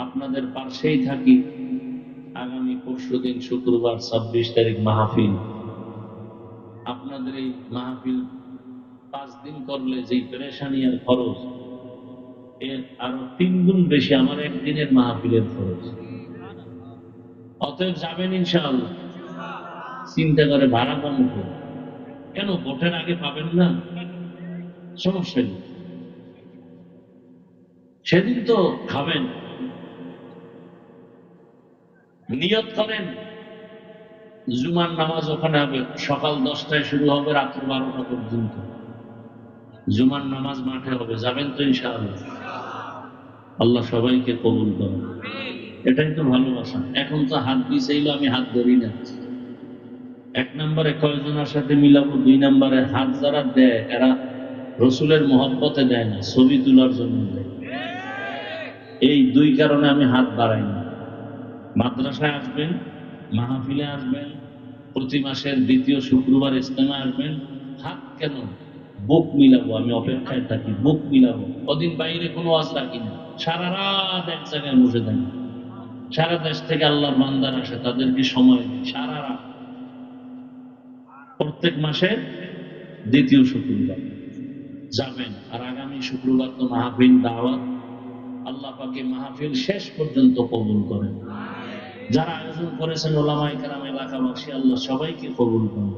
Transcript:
আপনাদের পাশেই থাকি। আগামী পরশুদিন শুক্রবার 26 তারিখ মাহফিল। আপনাদের এই মাহফিল 5 দিন করলে যে পেরেশানি আর খরচ, এর আরো 3 গুণ বেশি আমার একদিনের মাহফিলের খরচ। অতএব যাবেন ইনশাআল্লাহ। চিন্তা করে ভাড়া কম করে কেন? ভোটের আগে পাবেন না, সমস্যা নেই, সেদিন তো খাবেন। নিয়ত করেন জুমার নামাজ ওখানে হবে, সকাল 10টায় শুরু হবে, রাত্র 12টা পর্যন্ত জুমার নামাজ মাঠে হবে। যাবেন তো ইনশাআল্লাহ? আল্লাহ সবাইকে কবুল করেন। এটাই তো ভালোবাসা। এখন তো হাত দিয়েছিল, আমি হাত ধরি না। 1 নম্বরে কয়জনের সাথে মিলাবো, 2 নম্বরে হাত যারা দেয় এরা রসুলের মহব্বতে দেয় না, ছবি তোলার জন্য দেয়। এই 2 কারণে আমি হাত বাড়াই না। মাদ্রাসায় আসবেন, মাহফিলে আসবেন, প্রতি মাসের 2য় শুক্রবার ইজতেমা আসবেন। হাত কেন? বুক মিলাবো, আমি অপেক্ষায় থাকি, বুক মিলাবো। কদিন বাইরে কোনো ওয়াজ রাখি না, সারা রাত এক জায়গায় বসে থাকি। সারা দেশ থেকে আল্লাহর বান্দার আসে, তাদেরকে সময় দিই সারা রাত। প্রত্যেক মাসে 2য় শুক্রবার যাবেন। আর আগামী শুক্রবার তো মাহফিল দাওয়াত। আল্লাহ পাকে মাহফিল শেষ পর্যন্ত কবুল করেন। যারা আয়োজন করেছেন ওলামায়ে কেরাম, এলাকাবাসী, আল্লাহ সবাইকে কবুল করেন।